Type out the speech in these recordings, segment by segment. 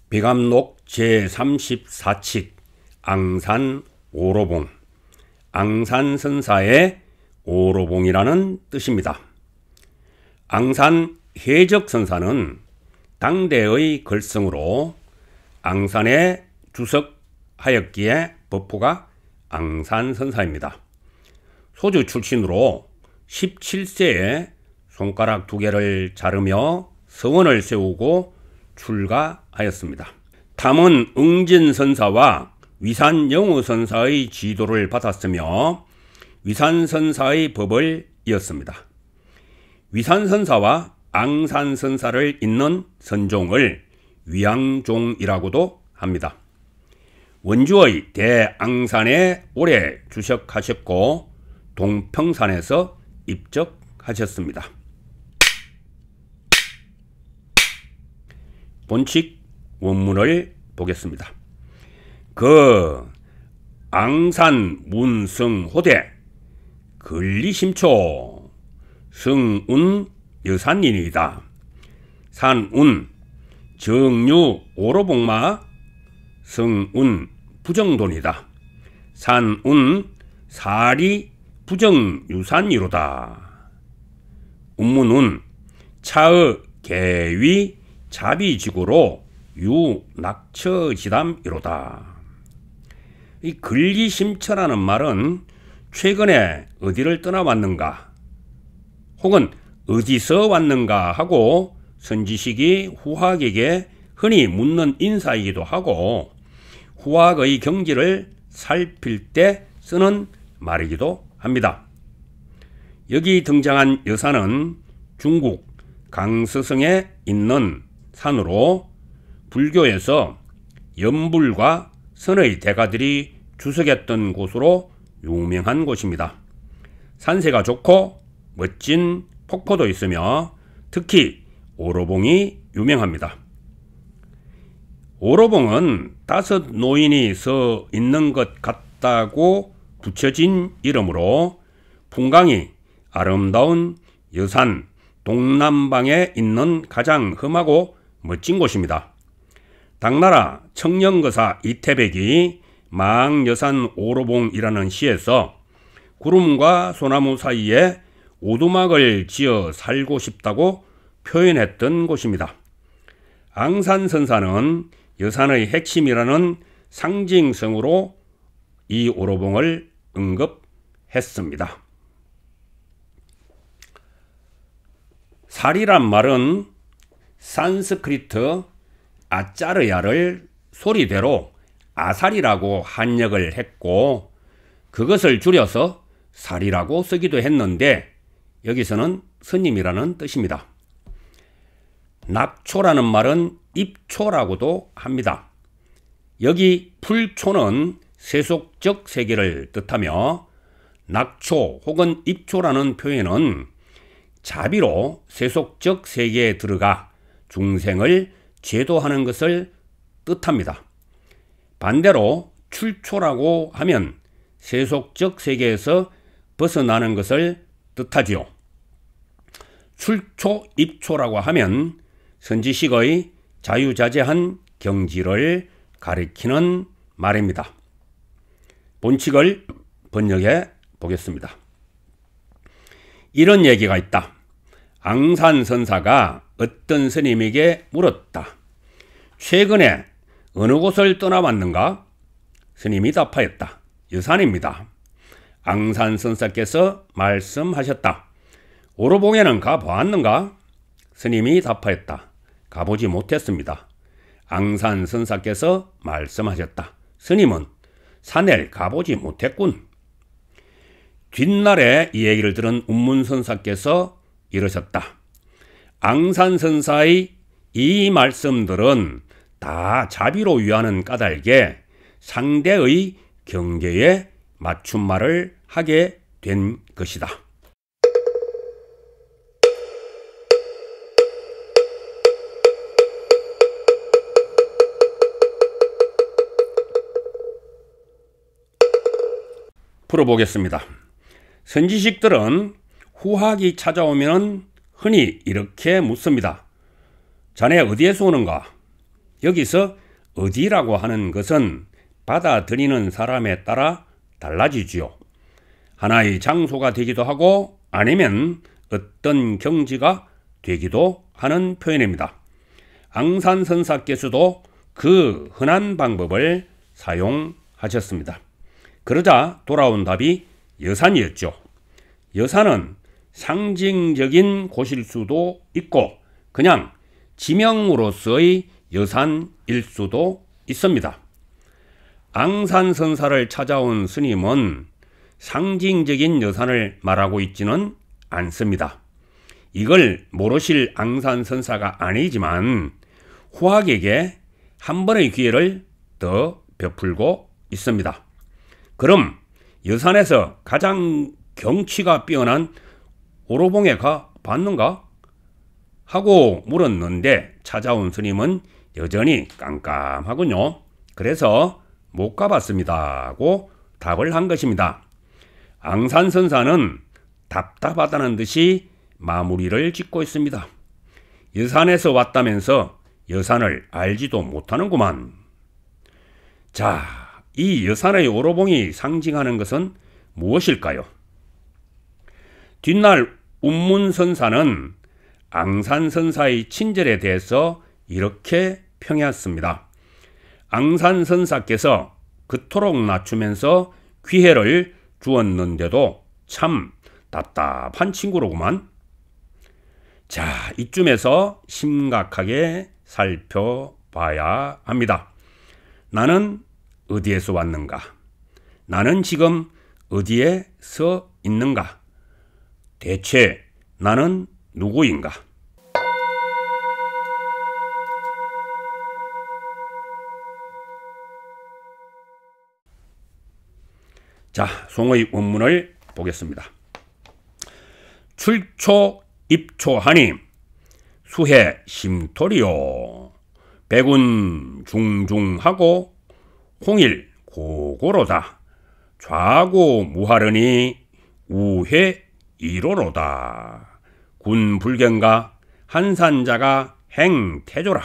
비감록 제34칙 앙산 오로봉, 앙산선사의 오로봉이라는 뜻입니다. 앙산 해적선사는 당대의 걸성으로 앙산에 주석하였기에 법호가 앙산선사입니다. 소주 출신으로 17세에 손가락 2개를 자르며 서원을 세우고 출가하였습니다. 탐은 응진선사와 위산영우선사의 지도를 받았으며 위산선사의 법을 이었습니다. 위산선사와 앙산선사를 잇는 선종을 위양종이라고도 합니다. 원주의 대앙산에 오래 주석하셨고 동평산에서 입적하셨습니다. 본칙 원문을 보겠습니다. 그 앙산 문성호대 근리심초 성운 여산인이다. 산운 정유 오로봉마 성운 부정돈이다. 산운 사리 부정유산이로다. 운문운 차의 개위 자비지구로 유낙처지담이로다. 이 근리심처라는 말은 최근에 어디를 떠나왔는가 혹은 어디서 왔는가 하고 선지식이 후학에게 흔히 묻는 인사이기도 하고 후학의 경지를 살필 때 쓰는 말이기도 합니다. 여기 등장한 여산은 중국 강서성에 있는 산으로 불교에서 염불과 선의 대가들이 주석했던 곳으로 유명한 곳입니다. 산세가 좋고 멋진 폭포도 있으며 특히 오로봉이 유명합니다. 오로봉은 5 노인이 서 있는 것 같다고 붙여진 이름으로 풍광이 아름다운 여산 동남방에 있는 가장 험하고 멋진 곳입니다. 당나라 청령거사 이태백이 망여산 오로봉이라는 시에서 구름과 소나무 사이에 오두막을 지어 살고 싶다고 표현했던 곳입니다. 앙산선사는 여산의 핵심이라는 상징성으로 이 오로봉을 언급했습니다. 살이란 말은 산스크리트 아짜르야를 소리대로 아살이라고 한역을 했고 그것을 줄여서 살이라고 쓰기도 했는데 여기서는 스님이라는 뜻입니다. 낙초라는 말은 입초라고도 합니다. 여기 풀초는 세속적 세계를 뜻하며 낙초 혹은 입초라는 표현은 자비로 세속적 세계에 들어가 중생을 제도하는 것을 뜻합니다. 반대로 출초라고 하면 세속적 세계에서 벗어나는 것을 뜻하지요. 출초, 입초라고 하면 선지식의 자유자재한 경지를 가리키는 말입니다. 본칙을 번역해 보겠습니다. 이런 얘기가 있다. 앙산선사가 어떤 스님에게 물었다. 최근에 어느 곳을 떠나왔는가? 스님이 답하였다. 여산입니다. 앙산선사께서 말씀하셨다. 오로봉에는 가보았는가? 스님이 답하였다. 가보지 못했습니다. 앙산선사께서 말씀하셨다. 스님은 산을 가보지 못했군. 뒷날에 이 얘기를 들은 운문선사께서 이러셨다. 앙산선사의 이 말씀들은 다 자비로 위하는 까닭에 상대의 경계에 맞춘 말을 하게 된 것이다. 풀어보겠습니다. 선지식들은 후학이 찾아오면 흔히 이렇게 묻습니다. 자네 어디에서 오는가? 여기서 어디라고 하는 것은 받아들이는 사람에 따라 달라지지요. 하나의 장소가 되기도 하고 아니면 어떤 경지가 되기도 하는 표현입니다. 앙산선사께서도 그 흔한 방법을 사용하셨습니다. 그러자 돌아온 답이 여산이었죠. 여산은 상징적인 곳일 수도 있고 그냥 지명으로서의 여산일 수도 있습니다. 앙산선사를 찾아온 스님은 상징적인 여산을 말하고 있지는 않습니다. 이걸 모르실 앙산선사가 아니지만 후학에게 한 번의 기회를 더 베풀고 있습니다. 그럼 여산에서 가장 경치가 뛰어난 오로봉에 가 봤는가? 하고 물었는데 찾아온 스님은 여전히 깜깜하군요. 그래서 못 가봤습니다고 답을 한 것입니다. 앙산선사는 답답하다는 듯이 마무리를 짓고 있습니다. 여산에서 왔다면서 여산을 알지도 못하는구만. 자, 이 여산의 오로봉이 상징하는 것은 무엇일까요? 뒷날 운문선사는 앙산선사의 친절에 대해서 이렇게 평했습니다. 앙산선사께서 그토록 낮추면서 기회를 주었는데도 참 답답한 친구로구만. 자, 이쯤에서 심각하게 살펴봐야 합니다. 나는 어디에서 왔는가? 나는 지금 어디에 서 있는가? 대체 나는 누구인가? 자, 송의 원문을 보겠습니다. 출초 입초하니 수해 심토리요 백운 중중하고 홍일 고고로다 좌고 무하르니 우해 이로로다 군불견가 한산자가 행태조라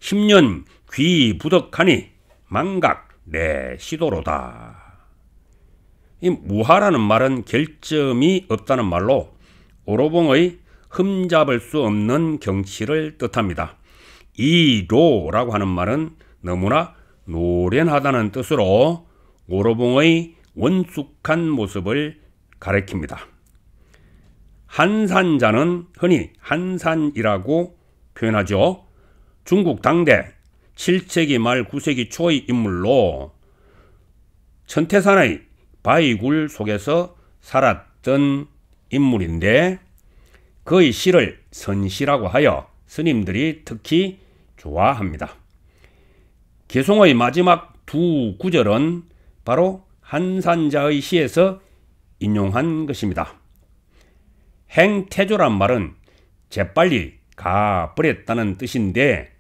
10년 귀부덕하니 망각 내 시도로다. 이 무하라는 말은 결점이 없다는 말로 오로봉의 흠잡을 수 없는 경치를 뜻합니다. 이로라고 하는 말은 너무나 노련하다는 뜻으로 오로봉의 원숙한 모습을 가리킵니다. 한산자는 흔히 한산이라고 표현하죠. 중국 당대 7세기 말 9세기 초의 인물로 천태산의 바위굴 속에서 살았던 인물인데 그의 시를 선시라고 하여 스님들이 특히 좋아합니다. 개송의 마지막 두 구절은 바로 한산자의 시에서 인용한 것입니다. 행태조란 말은 재빨리 가버렸다는 뜻인데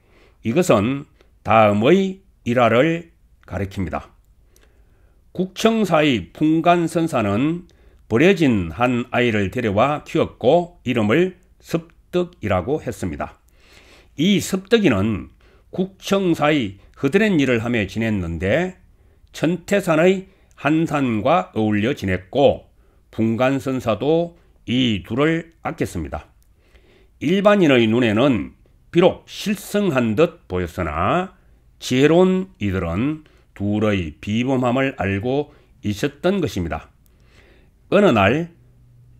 이것은 다음의 일화를 가리킵니다. 국청사의 풍간선사는 버려진 한 아이를 데려와 키웠고 이름을 습득이라고 했습니다. 이 습득이는 국청사의 허드렛 일을 하며 지냈는데 천태산의 한산과 어울려 지냈고 풍간선사도 이 둘을 아꼈습니다. 일반인의 눈에는 비록 실성한 듯 보였으나 지혜로운 이들은 둘의 비범함을 알고 있었던 것입니다. 어느 날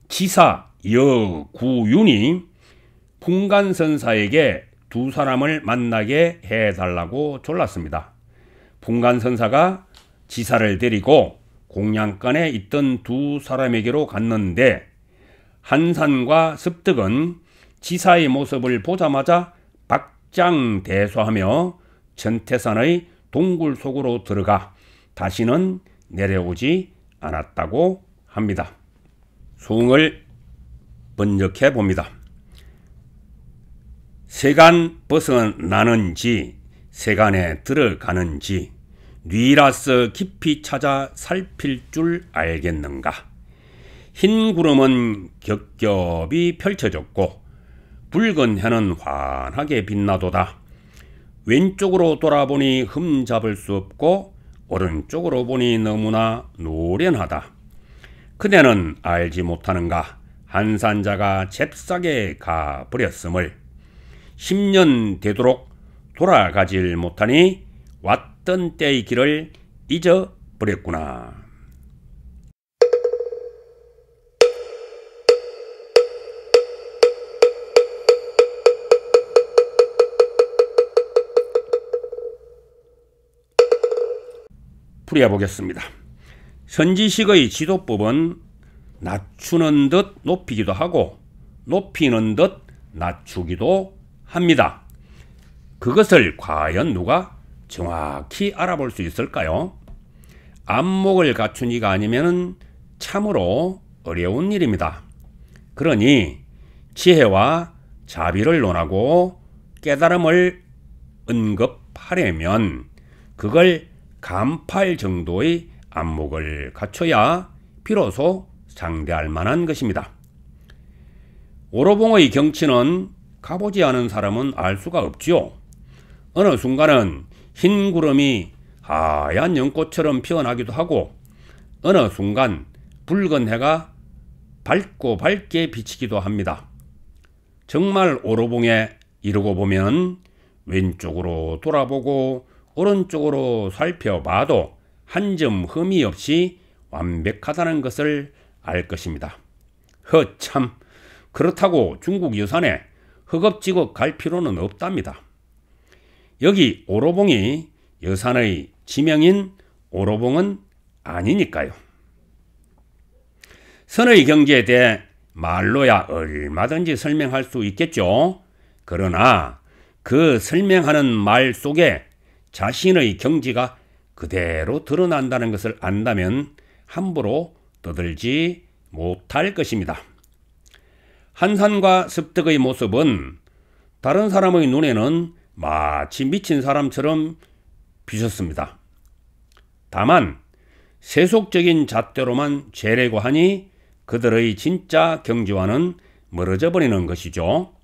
지사 여구윤이 풍간선사에게 두 사람을 만나게 해달라고 졸랐습니다. 풍간선사가 지사를 데리고 공양간에 있던 두 사람에게로 갔는데 한산과 습득은 지사의 모습을 보자마자 박장대소하며 천태산의 동굴 속으로 들어가 다시는 내려오지 않았다고 합니다. 소응을 번역해 봅니다. 세간 벗어나는지 세간에 들어가는지 뉘라서 깊이 찾아 살필 줄 알겠는가. 흰 구름은 겹겹이 펼쳐졌고 붉은 해는 환하게 빛나도다. 왼쪽으로 돌아보니 흠잡을 수 없고 오른쪽으로 보니 너무나 노련하다. 그대는 알지 못하는가 한산자가 잽싸게 가버렸음을. 10년 되도록 돌아가질 못하니 왔던 때의 길을 잊어버렸구나. 풀이해보겠습니다. 선지식의 지도법은 낮추는 듯 높이기도 하고 높이는 듯 낮추기도 합니다. 그것을 과연 누가 정확히 알아볼 수 있을까요? 안목을 갖춘 이가 아니면 참으로 어려운 일입니다. 그러니 지혜와 자비를 논하고 깨달음을 언급하려면 그걸 간파할 정도의 안목을 갖춰야 비로소 상대할 만한 것입니다. 오로봉의 경치는 가보지 않은 사람은 알 수가 없지요. 어느 순간은 흰 구름이 하얀 연꽃처럼 피어나기도 하고 어느 순간 붉은 해가 밝고 밝게 비치기도 합니다. 정말 오로봉에 이르고 보면 왼쪽으로 돌아보고 오른쪽으로 살펴봐도 한 점 흠이 없이 완벽하다는 것을 알 것입니다. 허참, 그렇다고 중국 여산에 허겁지겁 갈 필요는 없답니다. 여기 오로봉이 여산의 지명인 오로봉은 아니니까요. 선의 경지에 대해 말로야 얼마든지 설명할 수 있겠죠. 그러나 그 설명하는 말 속에 자신의 경지가 그대로 드러난다는 것을 안다면 함부로 떠들지 못할 것입니다. 한산과 습득의 모습은 다른 사람의 눈에는 마치 미친 사람처럼 비쳤습니다. 다만 세속적인 잣대로만 재려고 하니 그들의 진짜 경지와는 멀어져 버리는 것이죠.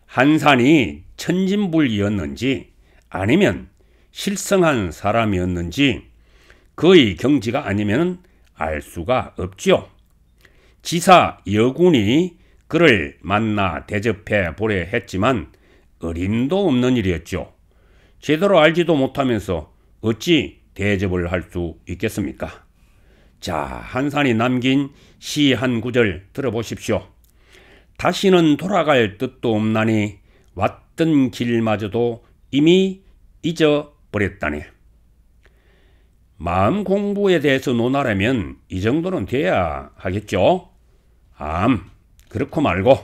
한산이 천진불이었는지 아니면 실성한 사람이었는지 그의 경지가 아니면 알 수가 없지요. 지사 여군이 그를 만나 대접해 보려 했지만 어림도 없는 일이었죠. 제대로 알지도 못하면서 어찌 대접을 할 수 있겠습니까? 자, 한산이 남긴 시 한 구절 들어보십시오. 다시는 돌아갈 뜻도 없나니 왔던 길마저도 이미 잊어버렸다니. 마음 공부에 대해서 논하려면 이 정도는 돼야 하겠죠. 그렇고 말고